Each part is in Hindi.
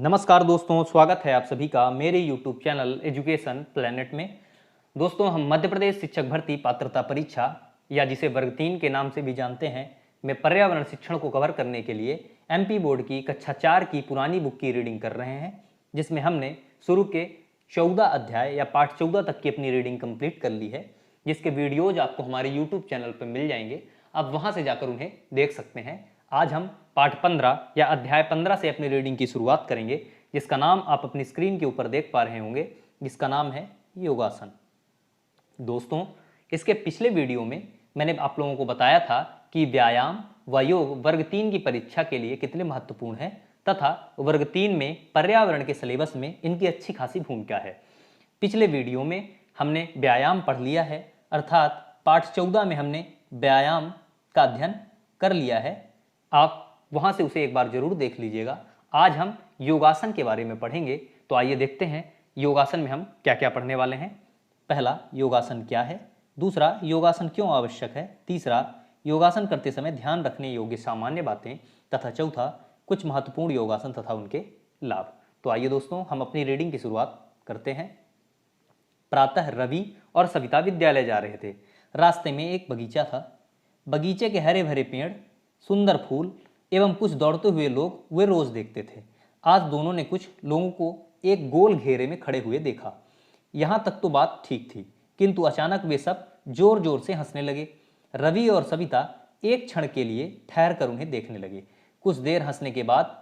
नमस्कार दोस्तों, स्वागत है आप सभी का मेरे YouTube चैनल एजुकेशन प्लेनेट में। दोस्तों, हम मध्य प्रदेश शिक्षक भर्ती पात्रता परीक्षा या जिसे वर्ग 3 के नाम से भी जानते हैं में पर्यावरण शिक्षण को कवर करने के लिए MP बोर्ड की कक्षा 4 की पुरानी बुक की रीडिंग कर रहे हैं, जिसमें हमने शुरू के 14 अध्याय या पाठ 14 तक की अपनी रीडिंग कंप्लीट कर ली है, जिसके वीडियोज आपको हमारे YouTube चैनल पर मिल जाएंगे। आप वहां से जाकर उन्हें देख सकते हैं। आज हम पाठ 15 या अध्याय 15 से अपनी रीडिंग की शुरुआत करेंगे, जिसका नाम आप अपनी स्क्रीन के ऊपर देख पा रहे होंगे, जिसका नाम है योगासन। दोस्तों, इसके पिछले वीडियो में मैंने आप लोगों को बताया था कि व्यायाम व योग वर्ग 3 की परीक्षा के लिए कितने महत्वपूर्ण है तथा वर्ग 3 में पर्यावरण के सिलेबस में इनकी अच्छी खासी भूमिका है। पिछले वीडियो में हमने व्यायाम पढ़ लिया है, अर्थात पाठ 14 में हमने व्यायाम का अध्ययन कर लिया है। आप वहां से उसे एक बार जरूर देख लीजिएगा। आज हम योगासन के बारे में पढ़ेंगे, तो आइए देखते हैं योगासन में हम क्या क्या पढ़ने वाले हैं। पहला, योगासन क्या है। दूसरा, योगासन क्यों आवश्यक है। तीसरा, योगासन करते समय ध्यान रखने योग्य सामान्य बातें। तथा चौथा, कुछ महत्वपूर्ण योगासन तथा उनके लाभ। तो आइए दोस्तों, हम अपनी रीडिंग की शुरुआत करते हैं। प्रातः रवि और सविता विद्यालय जा रहे थे। रास्ते में एक बगीचा था। बगीचे के हरे भरे पेड़, सुंदर फूल एवं कुछ दौड़ते हुए लोग वे रोज देखते थे। आज दोनों ने कुछ लोगों को एक गोल घेरे में खड़े हुए देखा। यहां तक तो बात ठीक थी, किंतु अचानक वे सब जोर जोर से हंसने लगे। रवि और सविता एक क्षण के लिए ठहर कर उन्हें देखने लगे। कुछ देर हंसने के बाद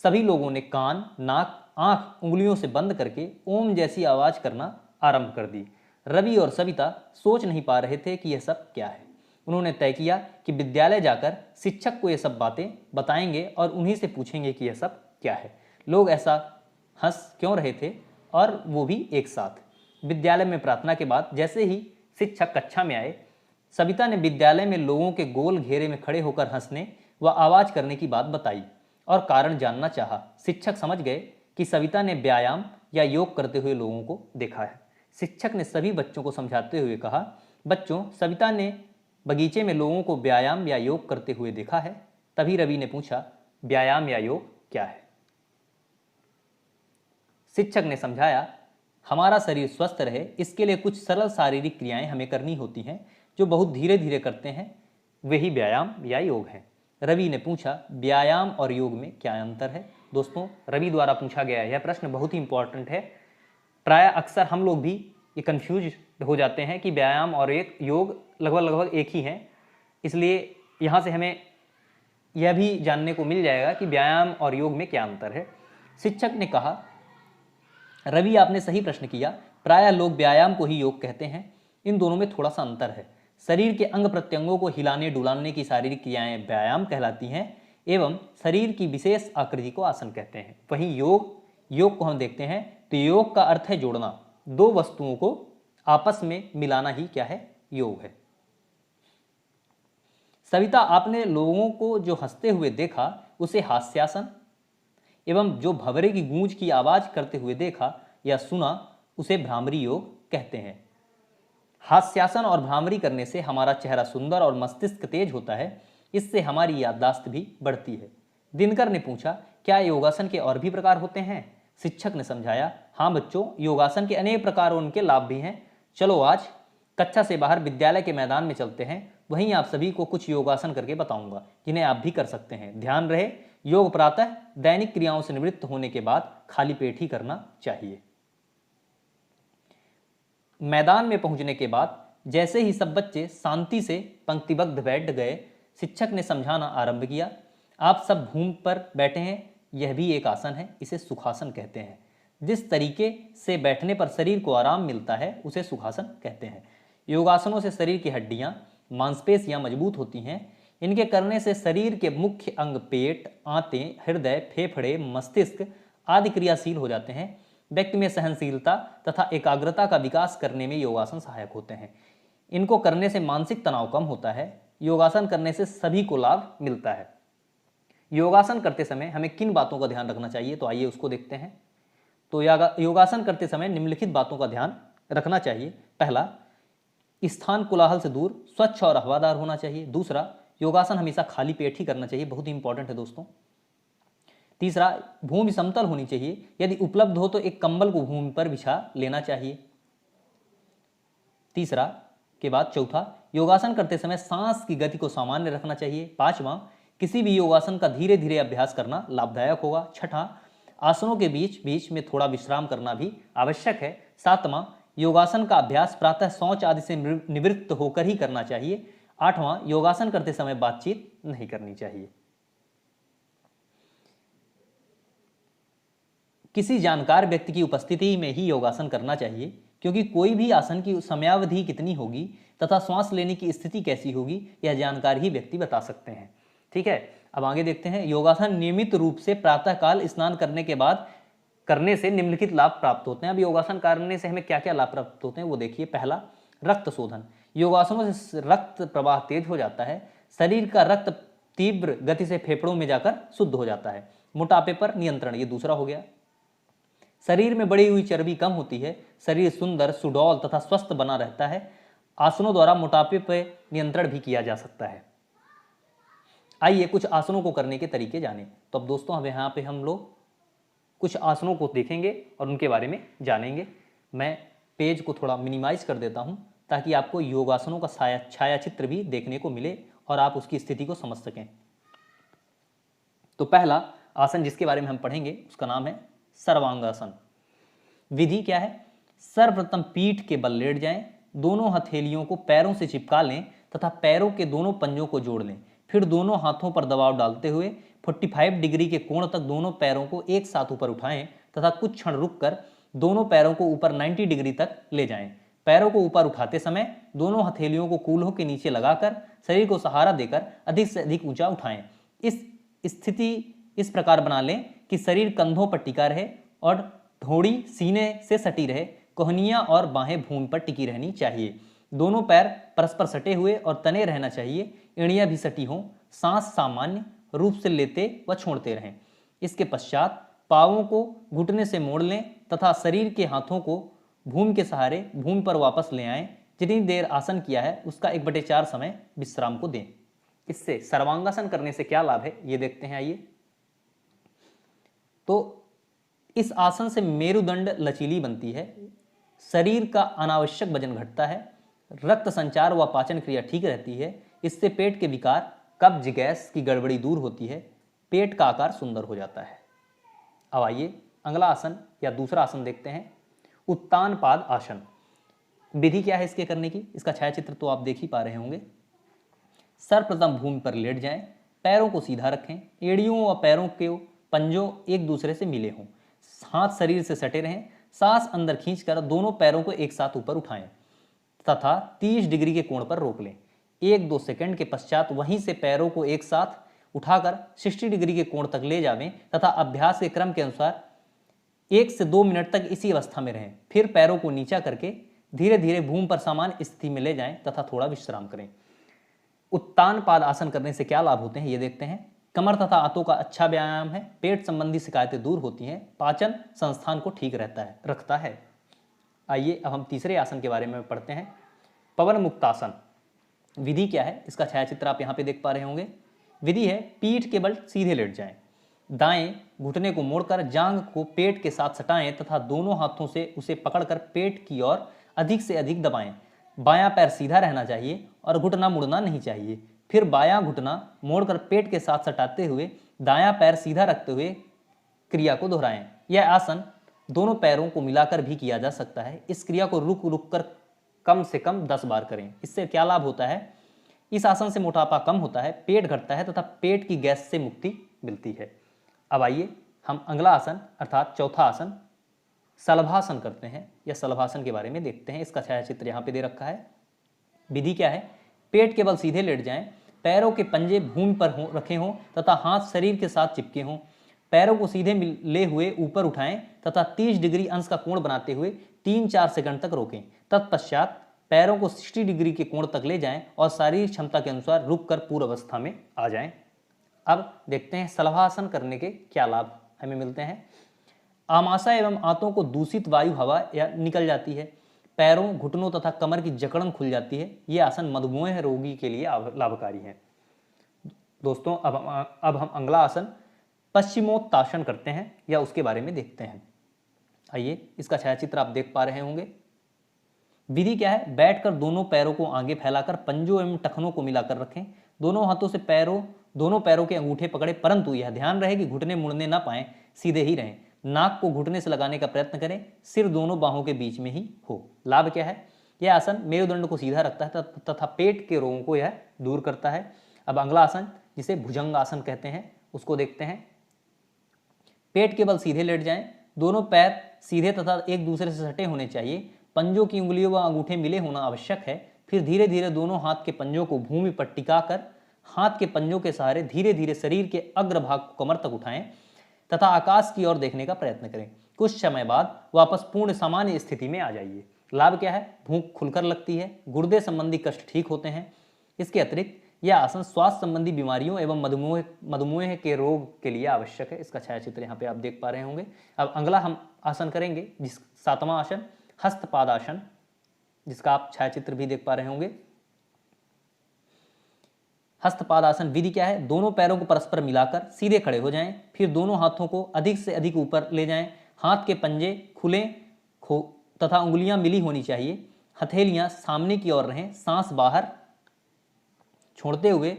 सभी लोगों ने कान, नाक, आंख उंगलियों से बंद करके ओम जैसी आवाज करना आरंभ कर दी। रवि और सविता सोच नहीं पा रहे थे कि यह सब क्या है। उन्होंने तय किया कि विद्यालय जाकर शिक्षक को ये सब बातें बताएंगे और उन्हीं से पूछेंगे कि यह सब क्या है। लोग ऐसा हंस क्यों रहे थे, और वो भी एक साथ। विद्यालय में प्रार्थना के बाद जैसे ही शिक्षक कक्षा में आए, सविता ने विद्यालय में लोगों के गोल घेरे में खड़े होकर हंसने व आवाज करने की बात बताई और कारण जानना चाहा। शिक्षक समझ गए कि सविता ने व्यायाम या योग करते हुए लोगों को देखा है। शिक्षक ने सभी बच्चों को समझाते हुए कहा, बच्चों, सविता ने बगीचे में लोगों को व्यायाम या योग करते हुए देखा है। तभी रवि ने पूछा, व्यायाम या योग क्या है। शिक्षक ने समझाया, हमारा शरीर स्वस्थ रहे इसके लिए कुछ सरल शारीरिक क्रियाएं हमें करनी होती हैं, जो बहुत धीरे धीरे करते हैं, वही व्यायाम या योग है। रवि ने पूछा, व्यायाम और योग में क्या अंतर है। दोस्तों, रवि द्वारा पूछा गया यह प्रश्न बहुत ही इंपॉर्टेंट है। प्रायः अक्सर हम लोग भी ये कंफ्यूज हो जाते हैं कि व्यायाम और एक योग लगभग एक ही हैं, इसलिए यहाँ से हमें यह भी जानने को मिल जाएगा कि व्यायाम और योग में क्या अंतर है। शिक्षक ने कहा, रवि, आपने सही प्रश्न किया। प्रायः लोग व्यायाम को ही योग कहते हैं। इन दोनों में थोड़ा सा अंतर है। शरीर के अंग प्रत्यंगों को हिलाने डुलाने की शारीरिक क्रियाएं व्यायाम कहलाती हैं एवं शरीर की विशेष आकृति को आसन कहते हैं। वहीं योग को हम देखते हैं तो योग का अर्थ है जोड़ना। दो वस्तुओं को आपस में मिलाना ही क्या है, योग है। सविता, आपने लोगों को जो हंसते हुए देखा उसे हास्यासन एवं जो भंवरे की गूंज की आवाज करते हुए देखा या सुना उसे भ्रामरी योग कहते हैं। हास्यासन और भ्रामरी करने से हमारा चेहरा सुंदर और मस्तिष्क तेज होता है। इससे हमारी याददाश्त भी बढ़ती है। दिनकर ने पूछा, क्या योगासन के और भी प्रकार होते हैं। शिक्षक ने समझाया, हाँ बच्चों, योगासन के अनेक प्रकार और उनके लाभ भी हैं। चलो आज कक्षा से बाहर विद्यालय के मैदान में चलते हैं, वहीं आप सभी को कुछ योगासन करके बताऊंगा, जिन्हें आप भी कर सकते हैं। ध्यान रहे, योग प्रातः दैनिक क्रियाओं से निवृत्त होने के बाद खाली पेट ही करना चाहिए। मैदान में पहुंचने के बाद जैसे ही सब बच्चे शांति से पंक्तिबद्ध बैठ गए, शिक्षक ने समझाना आरंभ किया। आप सब भूमि पर बैठे हैं, यह भी एक आसन है, इसे सुखासन कहते हैं। जिस तरीके से बैठने पर शरीर को आराम मिलता है उसे सुखासन कहते हैं। योगासनों से शरीर की हड्डियां, मांसपेशियां मजबूत होती हैं। इनके करने से शरीर के मुख्य अंग पेट, आंतें, हृदय, फेफड़े, मस्तिष्क आदि क्रियाशील हो जाते हैं। व्यक्ति में सहनशीलता तथा एकाग्रता का विकास करने में योगासन सहायक होते हैं। इनको करने से मानसिक तनाव कम होता है। योगासन करने से सभी को लाभ मिलता है। योगासन करते समय हमें किन बातों का ध्यान रखना चाहिए, तो आइए उसको देखते हैं। तो योगासन करते समय निम्नलिखित बातों का ध्यान रखना चाहिए। पहला, स्थान कोलाहल से दूर, स्वच्छ और हवादार होना चाहिए। दूसरा, योगासन हमेशा खाली पेट ही करना चाहिए, बहुत ही इंपॉर्टेंट है दोस्तों। तीसरा, भूमि समतल होनी चाहिए, यदि उपलब्ध हो तो एक कंबल को भूमि पर बिछा लेना चाहिए। तीसरा के बाद चौथा, योगासन करते समय सांस की गति को सामान्य रखना चाहिए। पांचवा, किसी भी योगासन का धीरे धीरे अभ्यास करना लाभदायक होगा। छठा, आसनों के बीच बीच में थोड़ा विश्राम करना भी आवश्यक है। सातवां, योगासन का अभ्यास प्रातः शौच आदि से निवृत्त होकर ही करना चाहिए। आठवां, योगासन करते समय बातचीत नहीं करनी चाहिए। किसी जानकार व्यक्ति की उपस्थिति में ही योगासन करना चाहिए, क्योंकि कोई भी आसन की समयावधि कितनी होगी तथा श्वास लेने की स्थिति कैसी होगी यह जानकार ही व्यक्ति बता सकते हैं। ठीक है, अब आगे देखते हैं। योगासन नियमित रूप से प्रातःकाल स्नान करने के बाद करने से निम्नलिखित लाभ प्राप्त होते हैं। अब योगासन करने से हमें क्या क्या लाभ प्राप्त होते हैं वो देखिए। पहला, रक्त शोधन। योगासनों से रक्त प्रवाह तेज हो जाता है, शरीर का रक्त तीव्र गति से फेफड़ों में जाकर शुद्ध हो जाता है। मोटापे पर नियंत्रण, ये दूसरा हो गया। शरीर में बढ़ी हुई चर्बी कम होती है, शरीर सुंदर, सुडौल तथा स्वस्थ बना रहता है। आसनों द्वारा मोटापे पर नियंत्रण भी किया जा सकता है। आइए कुछ आसनों को करने के तरीके जानें। तो अब दोस्तों अब यहाँ पे हम लोग कुछ आसनों को देखेंगे और उनके बारे में जानेंगे। मैं पेज को थोड़ा मिनिमाइज कर देता हूँ ताकि आपको योगासनों का छाया चित्र भी देखने को मिले और आप उसकी स्थिति को समझ सकें। तो पहला आसन जिसके बारे में हम पढ़ेंगे उसका नाम है सर्वांगासन। विधि क्या है? सर्वप्रथम पीठ के बल लेट जाएं, दोनों हथेलियों को पैरों से चिपका लें तथा पैरों के दोनों पंजों को जोड़ लें। फिर दोनों हाथों पर दबाव डालते हुए 45 डिग्री के कोण तक दोनों पैरों को एक साथ ऊपर उठाएं तथा कुछ क्षण रुककर दोनों पैरों को ऊपर 90 डिग्री तक ले जाएं। पैरों को ऊपर उठाते समय दोनों हथेलियों को कूल्हों के नीचे लगाकर शरीर को सहारा देकर अधिक से अधिक ऊंचा उठाएं। इस स्थिति इस प्रकार बना लें कि शरीर कंधों पर टिका रहे और ढोड़ी सीने से सटी रहे। कोहनियां और बाहें भूमि पर टिकी रहनी चाहिए। दोनों पैर परस्पर सटे हुए और तने रहना चाहिए। एड़ियां भी सटी हों। सांस सामान्य रूप से लेते व छोड़ते रहें। इसके पश्चात पांवों को घुटने से मोड़ लें तथा शरीर के हाथों को भूमि के सहारे भूमि पर वापस ले आएं। जितनी देर आसन किया है उसका 1/4 समय विश्राम को दें। इससे सर्वांगासन करने से क्या लाभ है ये देखते हैं। आइए, तो इस आसन से मेरुदंड लचीली बनती है, शरीर का अनावश्यक वजन घटता है, रक्त संचार व पाचन क्रिया ठीक रहती है। इससे पेट के विकार, कब्ज, गैस की गड़बड़ी दूर होती है। पेट का आकार सुंदर हो जाता है। अब आइए अगला आसन या दूसरा आसन देखते हैं, उत्तान पाद आसन। विधि क्या है इसके करने की, इसका छायाचित्र तो आप देख ही पा रहे होंगे। सर्वप्रथम भूमि पर लेट जाएं, पैरों को सीधा रखें, एड़ियों व पैरों के पंजों एक दूसरे से मिले हों, हाथ शरीर से सटे रहें। सांस अंदर खींचकर दोनों पैरों को एक साथ ऊपर उठाएं तथा 30 डिग्री के कोण पर रोक लें। 1-2 सेकंड के पश्चात वहीं से पैरों को एक साथ उठाकर 60 डिग्री के कोण तक ले जावें तथा अभ्यास के क्रम के अनुसार 1 से 2 मिनट तक इसी अवस्था में रहें। फिर पैरों को नीचा करके धीरे धीरे भूमि पर सामान्य स्थिति में ले जाएं तथा थोड़ा विश्राम करें। उत्तान पाद आसन करने से क्या लाभ होते हैं ये देखते हैं। कमर तथा आंतों का अच्छा व्यायाम है, पेट संबंधी शिकायतें दूर होती हैं, पाचन संस्थान को ठीक रखता है। आइए अब हम तीसरे आसन के बारे में पढ़ते हैं, पवन मुक्तासन। विधि क्या है इसका छायाचित्र आप यहाँ पे देख पा रहे होंगे। विधि है, पीठ के बल सीधे लेट जाएं, दाएं घुटने को मोड़कर जांघ को पेट के साथ सटाएं तथा दोनों हाथों से उसे पकड़कर पेट की ओर अधिक से अधिक दबाएं। बायां पैर सीधा रहना चाहिए और घुटना मुड़ना नहीं चाहिए। फिर बायां घुटना मोड़कर पेट के साथ सटाते हुए दायां पैर सीधा रखते हुए क्रिया को दोहराएं। यह आसन दोनों पैरों को मिलाकर भी किया जा सकता है। इस क्रिया को रुक रुक कर कम से कम 10 बार करें। इससे क्या लाभ होता है? इस आसन से मोटापा कम होता है, पेट घटता है तथा पेट की गैस से मुक्ति मिलती है। अब आइए हम अगला आसन अर्थात चौथा आसन शलभासन करते हैं या शलभासन के बारे में देखते हैं। इसका छायाचित्र यहाँ पे दे रखा है। विधि क्या है, पेट के बल सीधे लेट जाएं, पैरों के पंजे भूमि पर रखे हों तथा हाथ शरीर के साथ चिपके हों। पैरों को सीधे ले हुए ऊपर उठाएं तथा 30 डिग्री अंश का कोण बनाते हुए 3-4 सेकंड तक रोकें। तत्पश्चात पैरों को 60 डिग्री के कोण तक ले जाएं और शारीरिक क्षमता के अनुसार रुककर पूर्व अवस्था में आ जाएं। अब देखते हैं शलभासन करने के क्या लाभ हमें मिलते हैं। आमाशय एवं आंतों को दूषित वायु हवा या निकल जाती है। पैरों, घुटनों तथा कमर की जकड़न खुल जाती है। ये आसन मधुमेह रोगी के लिए लाभकारी है। दोस्तों अब हम अगला आसन पश्चिमोत्तासन करते हैं या उसके बारे में देखते हैं। आइए, इसका छायाचित्र आप देख पा रहे होंगे। विधि क्या है? बैठकर दोनों पैरों को आगे फैलाकर पंजों एवं टखनों को मिलाकर रखें। दोनों हाथों से दोनों पैरों के अंगूठे पकड़े, परंतु यह ध्यान रहे कि घुटने मुड़ने ना पाए, सीधे ही रहें। नाक को घुटने से लगाने का प्रयत्न करें, सिर दोनों बाहों के बीच में ही हो। लाभ क्या है? यह आसन मेरुदंड को सीधा रखता है तथा पेट के रोगों को यह दूर करता है। अब अगला आसन, जिसे भुजंग आसन कहते हैं, उसको देखते हैं। पेट के बल सीधे लेट जाएं, दोनों पैर सीधे तथा एक दूसरे से सटे होने चाहिए। पंजों की उंगलियों व अंगूठे मिले होना आवश्यक है। फिर धीरे धीरे दोनों हाथ के पंजों को भूमि पर टिकाकर हाथ के पंजों के सहारे धीरे धीरे शरीर के अग्रभाग को कमर तक उठाएं तथा आकाश की ओर देखने का प्रयत्न करें। कुछ समय बाद वापस पूर्ण सामान्य स्थिति में आ जाइए। लाभ क्या है? भूख खुलकर लगती है, गुर्दे संबंधी कष्ट ठीक होते हैं। इसके अतिरिक्त यह आसन स्वास्थ्य संबंधी बीमारियों एवं मधुमेह के रोग के लिए आवश्यक है। इसका छायाचित्र यहाँ पे आप देख पा रहे होंगे। अब अगला हम आसन करेंगे, जिस 7वां आसन हस्तपादासन, जिसका आप छायाचित्र भी देख पा रहे होंगे। हस्तपादासन विधि क्या है? दोनों पैरों को परस्पर मिलाकर सीधे खड़े हो जाएं, फिर दोनों हाथों को अधिक से अधिक ऊपर ले जाएं। हाथ के पंजे खुले तथा उंगलियां मिली होनी चाहिए। हथेलियां सामने की ओर रहें, सांस बाहर छोड़ते हुए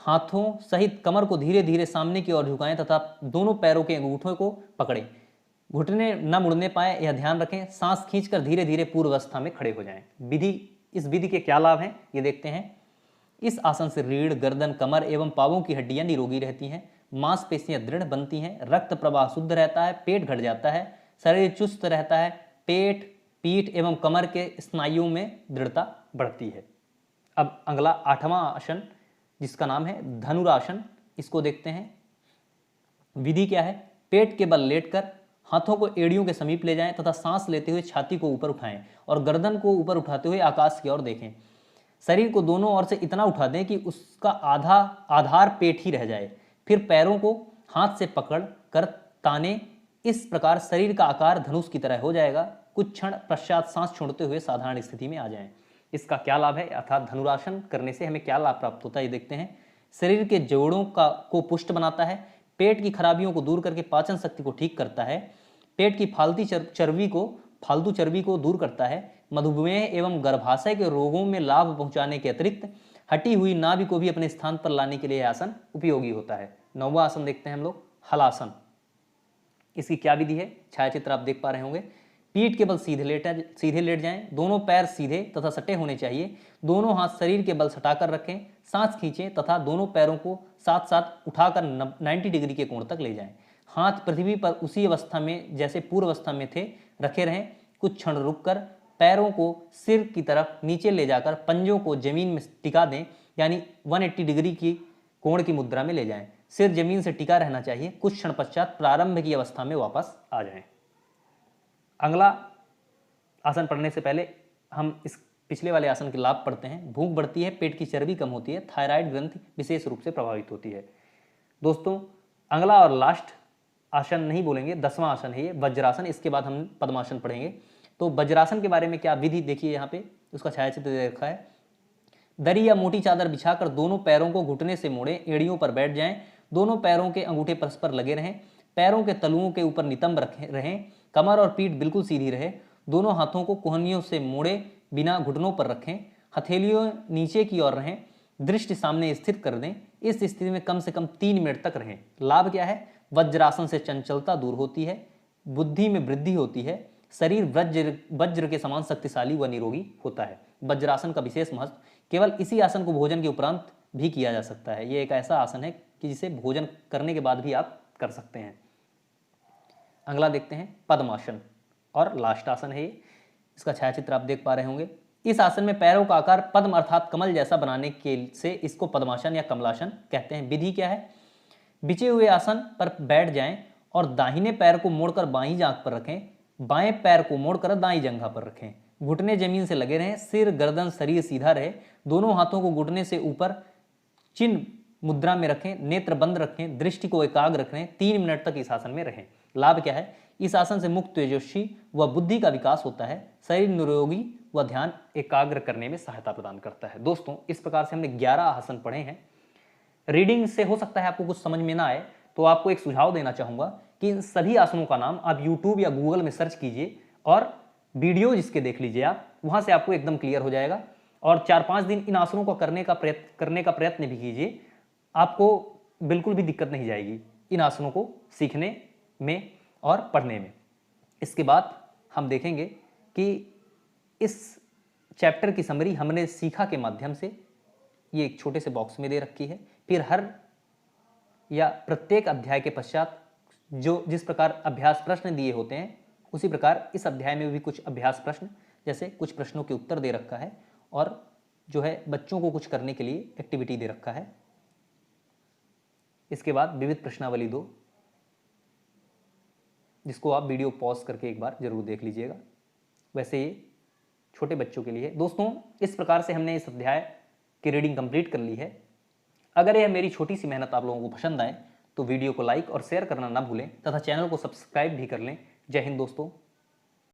हाथों सहित कमर को धीरे धीरे सामने की ओर झुकाएं तथा दोनों पैरों के अंगूठों को पकड़ें। घुटने न मुड़ने पाए, यह ध्यान रखें। सांस खींचकर धीरे धीरे पूर्व अवस्था में खड़े हो जाएं। इस विधि के क्या लाभ हैं, ये देखते हैं। इस आसन से रीढ़, गर्दन, कमर एवं पांवों की हड्डियां निरोगी रहती हैं, मांसपेशियां दृढ़ बनती हैं, रक्त प्रवाह शुद्ध रहता है, पेट घट जाता है, शरीर चुस्त रहता है, पेट, पीठ एवं कमर के स्नायुओं में दृढ़ता बढ़ती है। अब अगला 8वां आसन, जिसका नाम है धनुरासन, इसको देखते हैं। विधि क्या है? पेट के बल लेटकर हाथों को एड़ियों के समीप ले जाएं तथा सांस लेते हुए छाती को ऊपर उठाएं और गर्दन को ऊपर उठाते हुए आकाश की ओर देखें। शरीर को दोनों ओर से इतना उठा दें कि उसका आधार पेट ही रह जाए। फिर पैरों को हाथ से पकड़ कर ताने। इस प्रकार शरीर का आकार धनुष की तरह हो जाएगा। कुछ क्षण पश्चात सांस छोड़ते हुए साधारण स्थिति में आ जाएं। इसका क्या लाभ है, अर्थात धनुरासन करने से हमें क्या लाभ प्राप्त होता है, ये देखते हैं। शरीर के जोड़ों को पुष्ट बनाता है, पेट की खराबियों को दूर करके पाचन शक्ति को ठीक करता है, पेट की फालतू चर्बी को दूर करता है, मधुमेह एवं गर्भाशय के रोगों में लाभ पहुंचाने के अतिरिक्त हटी हुई नाभि को भी अपने स्थान पर लाने के लिए आसन उपयोगी होता है। 9वां आसन देखते हैं हम लोग, हलासन। इसकी क्या विधि है, छायाचित्र आप देख पा रहे होंगे। पीठ के बल सीधे लेट जाएं, दोनों पैर सीधे तथा सटे होने चाहिए, दोनों हाथ शरीर के बल सटाकर रखें, सांस खींचें तथा दोनों पैरों को साथ साथ उठाकर 90 डिग्री के कोण तक ले जाएं। हाथ पृथ्वी पर उसी अवस्था में जैसे पूर्व अवस्था में थे रखे रहें। कुछ क्षण रुककर पैरों को सिर की तरफ नीचे ले जाकर पंजों को जमीन में टिका दें, यानी 180 डिग्री की कोण की मुद्रा में ले जाएं। सिर जमीन से टिका रहना चाहिए। कुछ क्षण पश्चात प्रारंभ की अवस्था में वापस आ जाएं। अगला आसन पढ़ने से पहले हम इस पिछले वाले आसन के लाभ पढ़ते हैं। भूख बढ़ती है, पेट की चर्बी कम होती है, थायराइड ग्रंथि विशेष रूप से प्रभावित होती है। दोस्तों, अगला और लास्ट आसन नहीं बोलेंगे, 10वां आसन है ये, वज्रासन। इसके बाद हम पद्मासन पढ़ेंगे। तो वज्रासन के बारे में क्या विधि देखिए, यहाँ पे उसका छायाचित्र दे रखा है। दरी या मोटी चादर बिछाकर दोनों पैरों को घुटने से मोड़ें, एड़ियों पर बैठ जाएं, दोनों पैरों के अंगूठे परस्पर लगे रहें, पैरों के तलुओं के ऊपर नितंब रहें, कमर और पीठ बिल्कुल सीधी रहे, दोनों हाथों को कोहनियों से मोड़े बिना घुटनों पर रखें, हथेलियों नीचे की ओर रहें, दृष्टि सामने स्थित कर दें। इस स्थिति में कम से कम 3 मिनट तक रहें। लाभ क्या है? वज्रासन से चंचलता दूर होती है, बुद्धि में वृद्धि होती है, शरीर वज्र के समान शक्तिशाली व निरोगी होता है। वज्रासन का विशेष महत्व, केवल इसी आसन को भोजन के उपरांत भी किया जा सकता है। ये एक ऐसा आसन है कि जिसे भोजन करने के बाद भी आप कर सकते हैं। अगला देखते हैं पद्मासन, और लास्ट आसन है ये। इसका छायाचित्र आप देख पा रहे होंगे। इस आसन में पैरों का आकार पद्म अर्थात कमल जैसा बनाने के से इसको पद्मासन या कमलासन कहते हैं। विधि क्या है? बिछे हुए आसन पर बैठ जाएं और दाहिने पैर को मोड़कर बाईं जांघ पर रखें, बाएं पैर को मोड़कर दाईं जंघा पर रखें, घुटने जमीन से लगे रहें, सिर, गर्दन, शरीर सीधा रहे, दोनों हाथों को घुटने से ऊपर चिन्ह मुद्रा में रखें, नेत्र बंद रखें, दृष्टि को एकाग्र रखें, 3 मिनट तक इस आसन में रहें। लाभ क्या है? इस आसन से मुक्त तेजस्वी व बुद्धि का विकास होता है, शरीर निरोगी व ध्यान एकाग्र करने में सहायता प्रदान करता है। दोस्तों, इस प्रकार से हमने 11 आसन पढ़े हैं। रीडिंग से हो सकता है आपको कुछ समझ में ना आए, तो आपको एक सुझाव देना चाहूँगा कि इन सभी आसनों का नाम आप यूट्यूब या गूगल में सर्च कीजिए और वीडियो जिसके देख लीजिए आप, वहाँ से आपको एकदम क्लियर हो जाएगा। और 4-5 दिन इन आसनों को करने का प्रयत्न भी कीजिए, आपको बिल्कुल भी दिक्कत नहीं जाएगी इन आसनों को सीखने में और पढ़ने में। इसके बाद हम देखेंगे कि इस चैप्टर की समरी हमने सीखा के माध्यम से ये एक छोटे से बॉक्स में दे रखी है। फिर हर या प्रत्येक अध्याय के पश्चात जो जिस प्रकार अभ्यास प्रश्न दिए होते हैं, उसी प्रकार इस अध्याय में भी कुछ अभ्यास प्रश्न, जैसे कुछ प्रश्नों के उत्तर दे रखा है और जो है बच्चों को कुछ करने के लिए एक्टिविटी दे रखा है। इसके बाद विविध प्रश्नावली 2, जिसको आप वीडियो पॉज करके एक बार जरूर देख लीजिएगा। वैसे ये छोटे बच्चों के लिए है। दोस्तों, इस प्रकार से हमने इस अध्याय की रीडिंग कंप्लीट कर ली है। अगर यह मेरी छोटी सी मेहनत आप लोगों को पसंद आए तो वीडियो को लाइक और शेयर करना ना भूलें तथा चैनल को सब्सक्राइब भी कर लें। जय हिंद दोस्तों।